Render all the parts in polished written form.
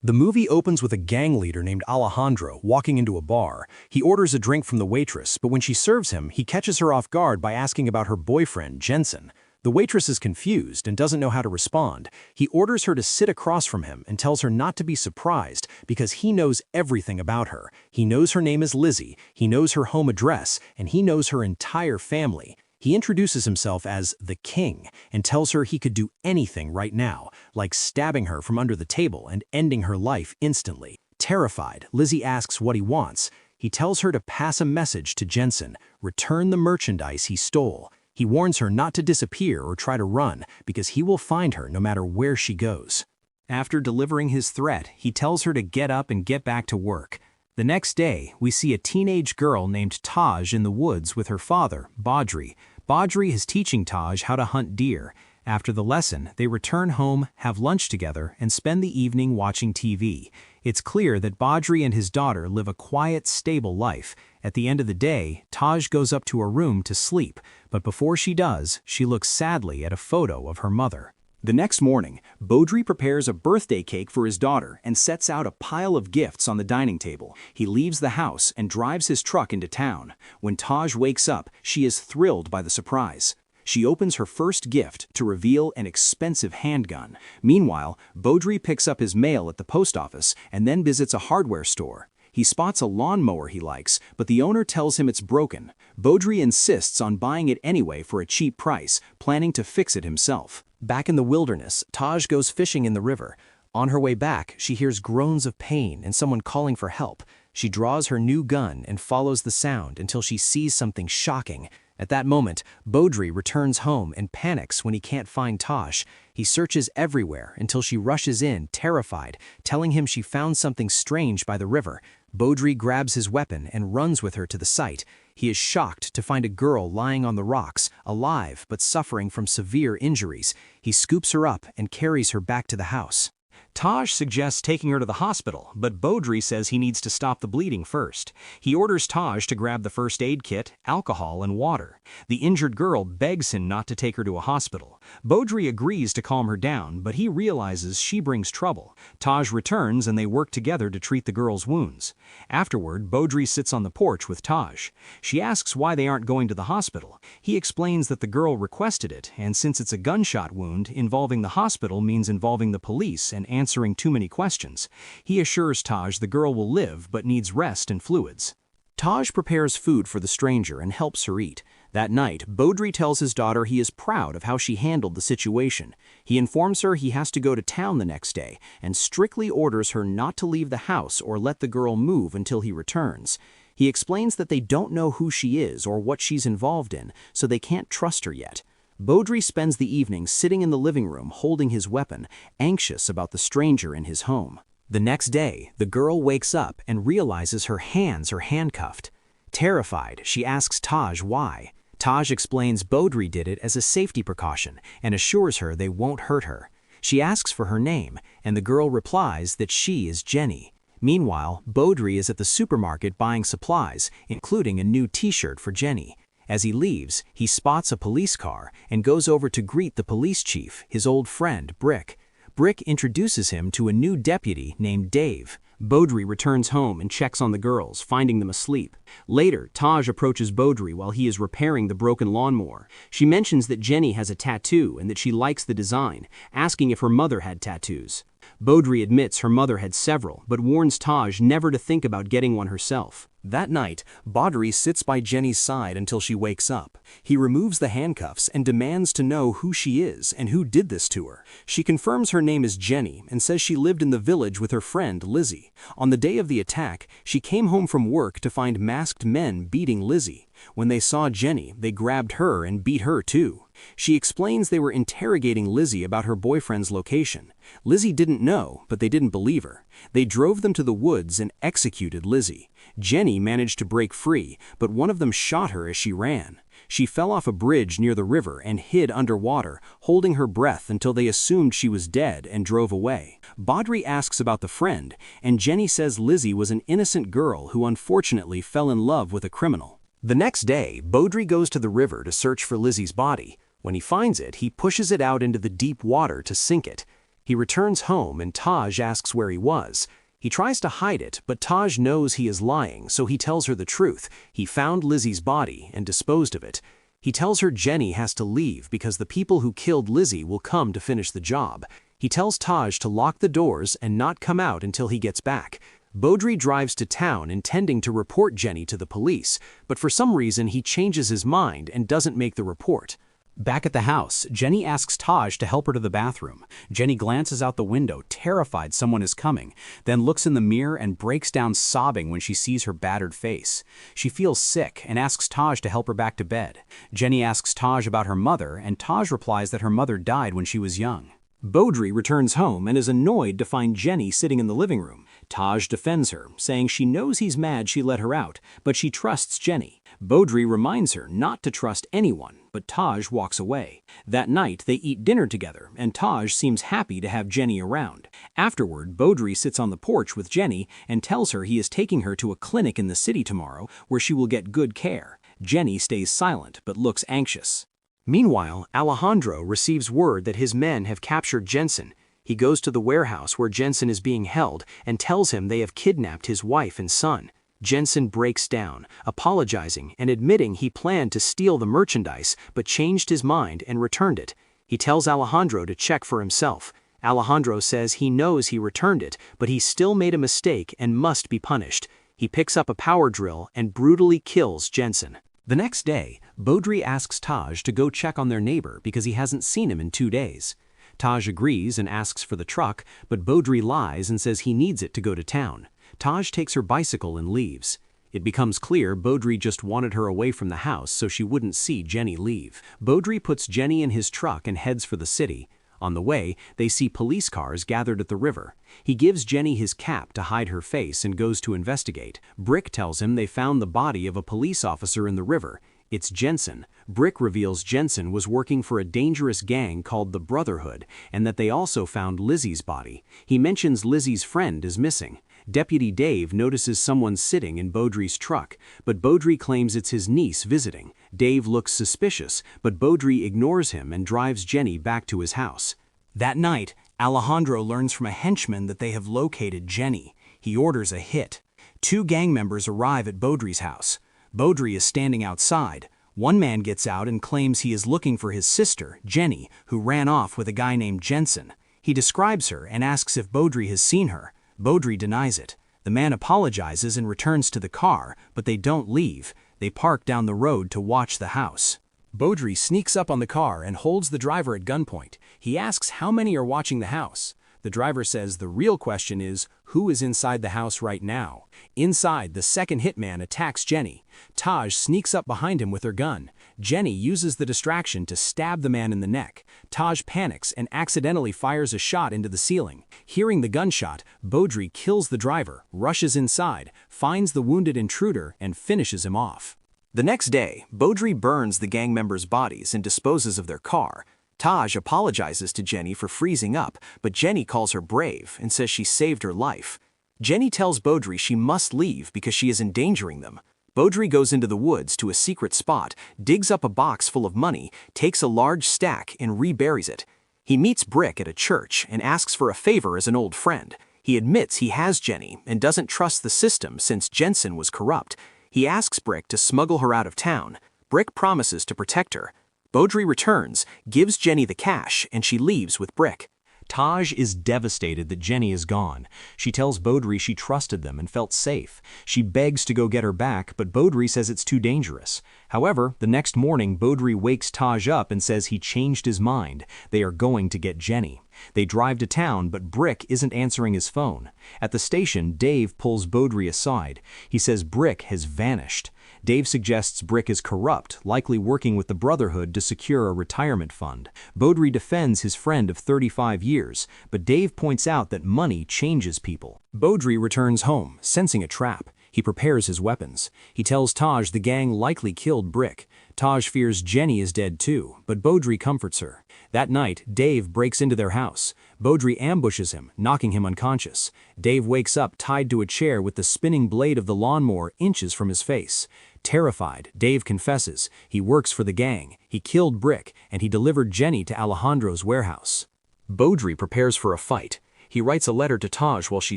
The movie opens with a gang leader named Alejandro walking into a bar. He orders a drink from the waitress, but when she serves him, he catches her off guard by asking about her boyfriend, Jensen. The waitress is confused and doesn't know how to respond. He orders her to sit across from him and tells her not to be surprised because he knows everything about her. He knows her name is Lizzie, he knows her home address, and he knows her entire family. He introduces himself as the King and tells her he could do anything right now, like stabbing her from under the table and ending her life instantly. Terrified, Lizzie asks what he wants. He tells her to pass a message to Jensen, return the merchandise he stole. He warns her not to disappear or try to run because he will find her no matter where she goes. After delivering his threat, he tells her to get up and get back to work. The next day, we see a teenage girl named Taj in the woods with her father, Baudry. Baudry is teaching Taj how to hunt deer. After the lesson, they return home, have lunch together, and spend the evening watching TV. It's clear that Baudry and his daughter live a quiet, stable life. At the end of the day, Taj goes up to her room to sleep, but before she does, she looks sadly at a photo of her mother. The next morning, Baudry prepares a birthday cake for his daughter and sets out a pile of gifts on the dining table. He leaves the house and drives his truck into town. When Taj wakes up, she is thrilled by the surprise. She opens her first gift to reveal an expensive handgun. Meanwhile, Baudry picks up his mail at the post office and then visits a hardware store. He spots a lawnmower he likes, but the owner tells him it's broken. Baudry insists on buying it anyway for a cheap price, planning to fix it himself. Back in the wilderness, Taj goes fishing in the river. On her way back, she hears groans of pain and someone calling for help. She draws her new gun and follows the sound until she sees something shocking. At that moment, Baudry returns home and panics when he can't find Taj. He searches everywhere until she rushes in, terrified, telling him she found something strange by the river. Baudry grabs his weapon and runs with her to the site. He is shocked to find a girl lying on the rocks, alive but suffering from severe injuries. He scoops her up and carries her back to the house. Taj suggests taking her to the hospital, but Baudry says he needs to stop the bleeding first. He orders Taj to grab the first aid kit, alcohol, and water. The injured girl begs him not to take her to a hospital. Baudry agrees to calm her down, but he realizes she brings trouble. Taj returns and they work together to treat the girl's wounds. Afterward, Baudry sits on the porch with Taj. She asks why they aren't going to the hospital. He explains that the girl requested it, and since it's a gunshot wound, involving the hospital means involving the police and answering too many questions. He assures Taj the girl will live but needs rest and fluids. Taj prepares food for the stranger and helps her eat. That night, Baudry tells his daughter he is proud of how she handled the situation. He informs her he has to go to town the next day and strictly orders her not to leave the house or let the girl move until he returns. He explains that they don't know who she is or what she's involved in, so they can't trust her yet. Baudry spends the evening sitting in the living room holding his weapon, anxious about the stranger in his home. The next day, the girl wakes up and realizes her hands are handcuffed. Terrified, she asks Taj why. Taj explains Baudry did it as a safety precaution and assures her they won't hurt her. She asks for her name, and the girl replies that she is Jenny. Meanwhile, Baudry is at the supermarket buying supplies, including a new t-shirt for Jenny. As he leaves, he spots a police car and goes over to greet the police chief, his old friend, Brick. Brick introduces him to a new deputy named Dave. Baudry returns home and checks on the girls, finding them asleep. Later, Taj approaches Baudry while he is repairing the broken lawnmower. She mentions that Jenny has a tattoo and that she likes the design, asking if her mother had tattoos. Baudry admits her mother had several, but warns Taj never to think about getting one herself. That night, Baudry sits by Jenny's side until she wakes up. He removes the handcuffs and demands to know who she is and who did this to her. She confirms her name is Jenny and says she lived in the village with her friend Lizzie. On the day of the attack, she came home from work to find masked men beating Lizzie. When they saw Jenny, they grabbed her and beat her too. She explains they were interrogating Lizzie about her boyfriend's location. Lizzie didn't know, but they didn't believe her. They drove them to the woods and executed Lizzie. Jenny managed to break free, but one of them shot her as she ran. She fell off a bridge near the river and hid underwater, holding her breath until they assumed she was dead and drove away. Baudry asks about the friend, and Jenny says Lizzie was an innocent girl who unfortunately fell in love with a criminal. The next day, Baudry goes to the river to search for Lizzie's body. When he finds it, he pushes it out into the deep water to sink it. He returns home and Taj asks where he was. He tries to hide it, but Taj knows he is lying, so he tells her the truth. He found Lizzie's body and disposed of it. He tells her Jenny has to leave because the people who killed Lizzie will come to finish the job. He tells Taj to lock the doors and not come out until he gets back. Beaudry drives to town intending to report Jenny to the police, but for some reason he changes his mind and doesn't make the report. Back at the house, Jenny asks Taj to help her to the bathroom. Jenny glances out the window, terrified someone is coming, then looks in the mirror and breaks down sobbing when she sees her battered face. She feels sick and asks Taj to help her back to bed. Jenny asks Taj about her mother, and Taj replies that her mother died when she was young. Beaudry returns home and is annoyed to find Jenny sitting in the living room. Taj defends her, saying she knows he's mad she let her out, but she trusts Jenny. Beaudry reminds her not to trust anyone, but Taj walks away. That night, they eat dinner together, and Taj seems happy to have Jenny around. Afterward, Beaudry sits on the porch with Jenny and tells her he is taking her to a clinic in the city tomorrow where she will get good care. Jenny stays silent but looks anxious. Meanwhile, Alejandro receives word that his men have captured Jensen. He goes to the warehouse where Jensen is being held and tells him they have kidnapped his wife and son. Jensen breaks down, apologizing and admitting he planned to steal the merchandise but changed his mind and returned it. He tells Alejandro to check for himself. Alejandro says he knows he returned it, but he still made a mistake and must be punished. He picks up a power drill and brutally kills Jensen. The next day, Beaudry asks Taj to go check on their neighbor because he hasn't seen him in 2 days. Taj agrees and asks for the truck, but Beaudry lies and says he needs it to go to town. Taj takes her bicycle and leaves. It becomes clear Beaudry just wanted her away from the house so she wouldn't see Jenny leave. Beaudry puts Jenny in his truck and heads for the city. On the way, they see police cars gathered at the river. He gives Jenny his cap to hide her face and goes to investigate. Brick tells him they found the body of a police officer in the river. It's Jensen. Brick reveals Jensen was working for a dangerous gang called the Brotherhood, and that they also found Lizzie's body. He mentions Lizzie's friend is missing. Deputy Dave notices someone sitting in Beaudry's truck, but Beaudry claims it's his niece visiting. Dave looks suspicious, but Beaudry ignores him and drives Jenny back to his house. That night, Alejandro learns from a henchman that they have located Jenny. He orders a hit. 2 gang members arrive at Beaudry's house. Beaudry is standing outside. One man gets out and claims he is looking for his sister, Jenny, who ran off with a guy named Jensen. He describes her and asks if Beaudry has seen her. Beaudry denies it. The man apologizes and returns to the car, but they don't leave. They park down the road to watch the house. Beaudry sneaks up on the car and holds the driver at gunpoint. He asks how many are watching the house. The driver says the real question is, who is inside the house right now? Inside, the second hitman attacks Jenny. Taj sneaks up behind him with her gun. Jenny uses the distraction to stab the man in the neck. Taj panics and accidentally fires a shot into the ceiling. Hearing the gunshot, Beaudry kills the driver, rushes inside, finds the wounded intruder, and finishes him off. The next day, Beaudry burns the gang members' bodies and disposes of their car. Taj apologizes to Jenny for freezing up, but Jenny calls her brave and says she saved her life. Jenny tells Beaudry she must leave because she is endangering them. Beaudry goes into the woods to a secret spot, digs up a box full of money, takes a large stack, and reburies it. He meets Brick at a church and asks for a favor as an old friend. He admits he has Jenny and doesn't trust the system since Jensen was corrupt. He asks Brick to smuggle her out of town. Brick promises to protect her. Beaudry returns, gives Jenny the cash, and she leaves with Brick. Taj is devastated that Jenny is gone. She tells Beaudry she trusted them and felt safe. She begs to go get her back, but Beaudry says it's too dangerous. However, the next morning, Beaudry wakes Taj up and says he changed his mind. They are going to get Jenny. They drive to town, but Brick isn't answering his phone. At the station, Dave pulls Beaudry aside. He says Brick has vanished. Dave suggests Brick is corrupt, likely working with the Brotherhood to secure a retirement fund. Beaudry defends his friend of 35 years, but Dave points out that money changes people. Beaudry returns home, sensing a trap. He prepares his weapons. He tells Taj the gang likely killed Brick. Taj fears Jenny is dead too, but Beaudry comforts her. That night, Dave breaks into their house. Beaudry ambushes him, knocking him unconscious. Dave wakes up tied to a chair with the spinning blade of the lawnmower inches from his face. Terrified, Dave confesses. He works for the gang. He killed Brick, and he delivered Jenny to Alejandro's warehouse. Beaudry prepares for a fight. He writes a letter to Taj while she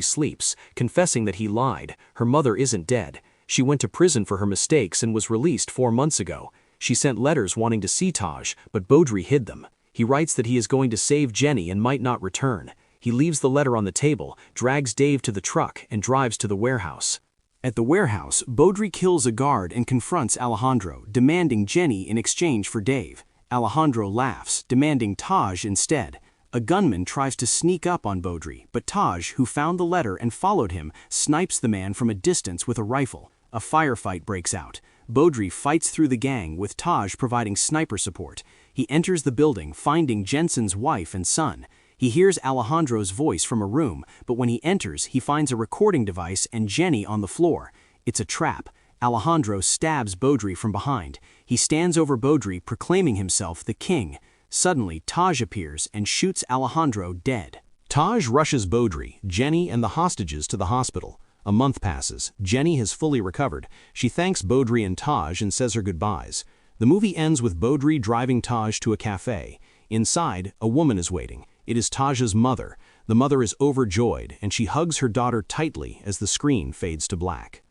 sleeps, confessing that he lied. Her mother isn't dead. She went to prison for her mistakes and was released 4 months ago. She sent letters wanting to see Taj, but Beaudry hid them. He writes that he is going to save Jenny and might not return. He leaves the letter on the table, drags Dave to the truck, and drives to the warehouse. At the warehouse, Beaudry kills a guard and confronts Alejandro, demanding Jenny in exchange for Dave. Alejandro laughs, demanding Taj instead. A gunman tries to sneak up on Beaudry, but Taj, who found the letter and followed him, snipes the man from a distance with a rifle. A firefight breaks out. Beaudry fights through the gang, with Taj providing sniper support. He enters the building, finding Jensen's wife and son. He hears Alejandro's voice from a room, but when he enters, he finds a recording device and Jenny on the floor. It's a trap. Alejandro stabs Beaudry from behind. He stands over Beaudry, proclaiming himself the king. Suddenly, Taj appears and shoots Alejandro dead. Taj rushes Beaudry, Jenny, and the hostages to the hospital. A month passes. Jenny has fully recovered. She thanks Beaudry and Taj and says her goodbyes. The movie ends with Beaudry driving Taj to a cafe. Inside, a woman is waiting. It is Taj's mother. The mother is overjoyed, and she hugs her daughter tightly as the screen fades to black.